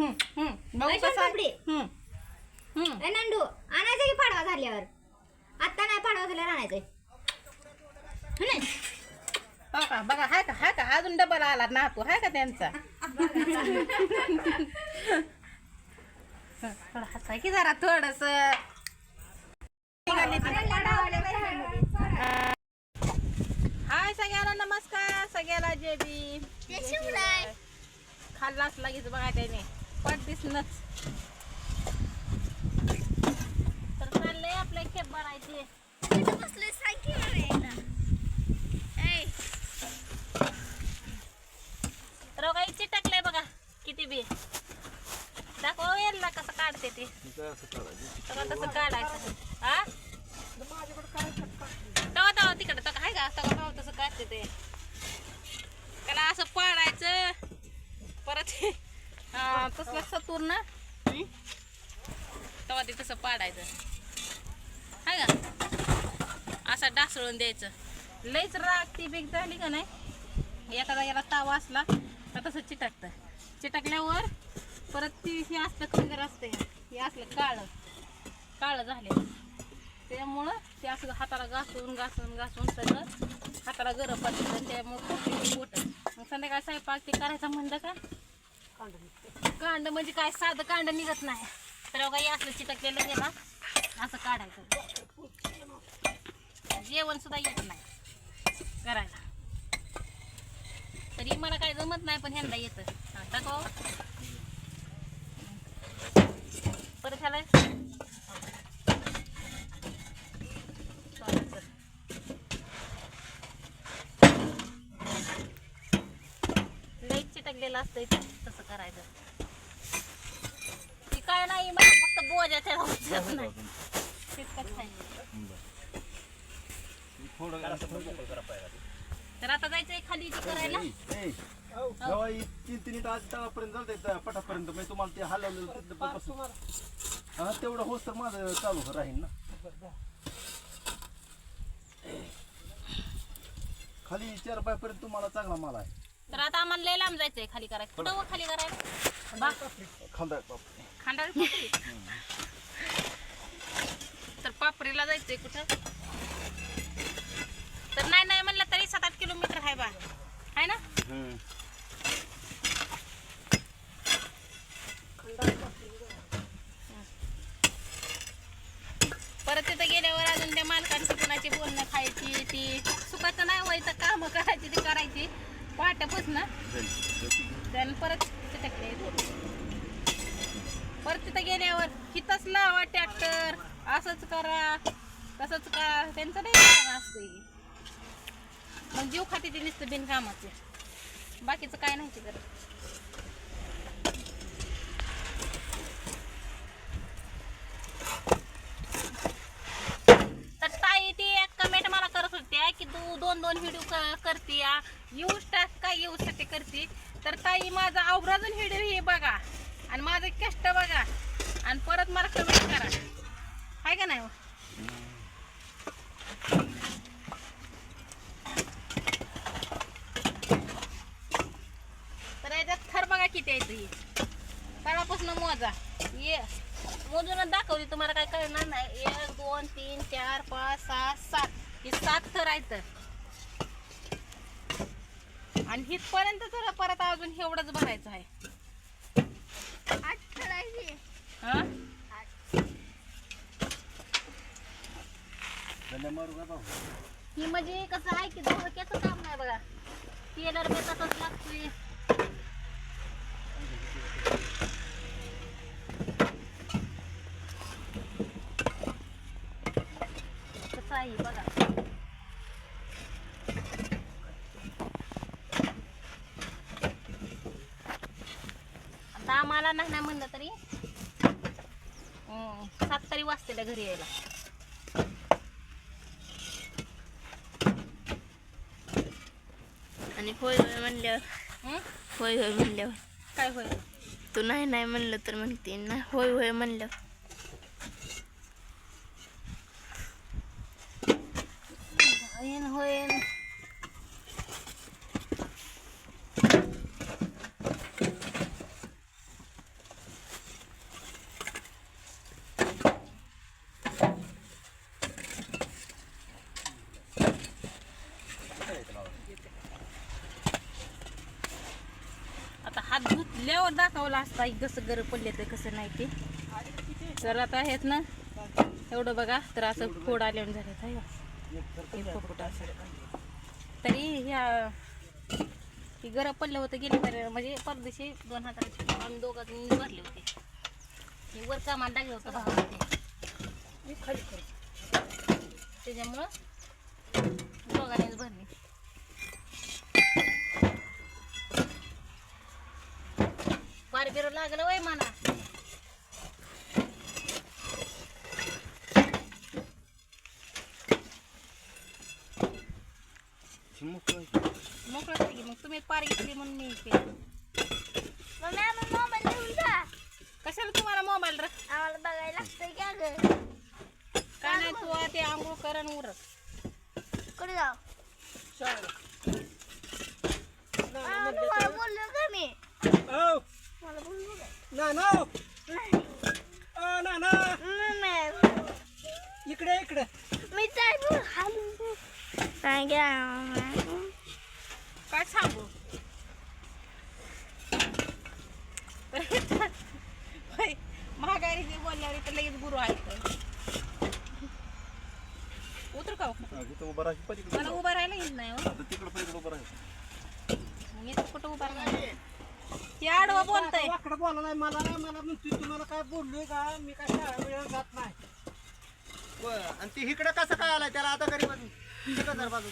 बघू काय कसं आहे. सोनपापडी? ए नंदू आणायचं की पाडवा झाल्यावर आता नाही पाडवा झाल्यावर आणायचंय हो नाही? हो का बघा हाय का अजून डबल आला ना तू हाय का त्यांचा थोडं हसाय की जरा थोडस हाय सगळ्यांना नमस्कार सगळ्याला जय भीम खाल्लाच लगेच बघा त्याने पट दिसणच तर चाललंय आपलं खेप भरायची तर काही चिटकलंय बघा किती बी दाखव यायला कसं काढते ते कसं काढायचं हा तवा तिकडे तका आहे का तवा तसं काढते ते त्याला असं पाडायचं परत तसलं सतूर ना तवा ते तसं पाडायचं आहे का असं डासळून द्यायचं लईच राग ती बीक झाली का नाही एखादा याला तावा असला का तसं चिटकतं चिटकल्यावर परत ती हे असलं खंगर असतं हे असलं काळं झालेलं त्यामुळं ते असं हाताला घासून सगळं हाताला गरम पडतं त्यामुळं खूप बोट मग संध्याकाळी स्वयंपाक ते करायचं म्हणलं का कांड म्हणजे काय साधं कांड निघत नाही तर काही असलं चिटकलेलं गेला असं काढायचं जेवण सुद्धा येत नाही करायला तरी मला काय जमत नाही पण ह्यांना येतं टाकाव परत ह्याला लई चिटकलेलं असतंय तसं करायचं ती काय नाही मला फक्त बोजाच्या नाही तितकंच खायचं तर आता जायचंय खाली करायला तीन तास तळापर्यंत पटापर्यंत मी तुम्हाला ते हलवलं हा तेवढं होस तर माझं चालू राहील ना खाली 4 पायपर्यंत तुम्हाला चांगला माल आहे तर आता आम्हाला लय लांब जायचंय खाली करायचं कुठं खाली करायला खांदा खांडाळ पापरी तर पापरीला जायचंय कुठं तर नाही म्हणलं तरी 7-8 किलोमीटर आहे बा आहे ना परत तिथं गेल्यावर अजून त्या मालकांची कुणाची बोलणं खायची ती सुखाचं नाही व्हायचं काम करायची ती करायची पाट्यापासून त्यानं परत तिथे परत तिथं गेल्यावर हिथंच लावा ट्रॅक्टर असंच करा तसंच करा त्यांचं नाही काम असतं मग जीव खाते ते नुसतं बिनकामाचे बाकीचं काय नाही करत तर ताई ती एक कमेंट मला करत होती की तू 2-2 व्हिडिओ करते यूज टाक काय यूज साठी करते तर ताई माझा आवराजून व्हिडिओ हे बघा आणि माझं कष्ट बघा आणि परत मला कमेंट करा आहे का नाही थर बघा किती आहे ही तळापासून मोजा ये मोजून दाखवली तुम्हाला काय कळणार नाही 1 2 3 4 5 6 7 ही 7 थर आहेत आणि हितपर्यंत तर परत अजून एवढंच भरायचं आहे 8 थर आहे हा ही म्हणजे कसं आहे की धोक्याचं काम नाही बघा टेलर बी तसंच लागतोय कसं आहे बघा आता आम्हाला नाही म्हणलं तरी 7 तरी वाजतेला घरी यायला आणि होय होय म्हणल्यावर होय होय म्हणल्यावर काय होय तू नाही म्हणलं तर म्हणते ना होय होय म्हणलं होय ल्यावर दाखवला असता कसं गरम पडले तर कसं नाही ते. तर आता आहेत ना एवढं बघा तर असं फोड आल्यावर झाले आहे का हे पोपट असं. तरी ह्या ही गरम पडलं होतं गेले तर म्हणजे परदेशी 2000 आम्ही दोघांनी भरले होते. हे वर कामाला टाकलं होतं भावामध्ये त्याच्यामुळं दोघांनीच भरली. पार बिर लागलं वय म्हणा. मोकळं झाली मग तुम्ही पार घेतली म्हणून मी केलं. कशाला तुम्हाला मोबाईल रे आम्हाला बघायला लागतंय की अगं. काय नाही तू ते आंघोळ कर आणि उरक. कुठे जाऊ मला बोललो का मी मला बोललो का इकडे इकडे मी काय हालून काय काय सांगू महागारी बोलल्यावर इथं लगेच गुरु आहेत. उतर का इथं उभं राहायची पलीकडे मला उभा राहायला येत नाही हो. आता तिकडं पलीकडे उभं राहायचं. मी तर कुठं उभा राहणार ते आडवं बोलतंय. वाकडं बोला नाही मला म्हणतोय तुम्हाला काय बोललोय का मी काय शाळा वेळेला जात नाही. आणि ती इकडे कसं काय आलाय त्याला आता घरी बाजू बाजू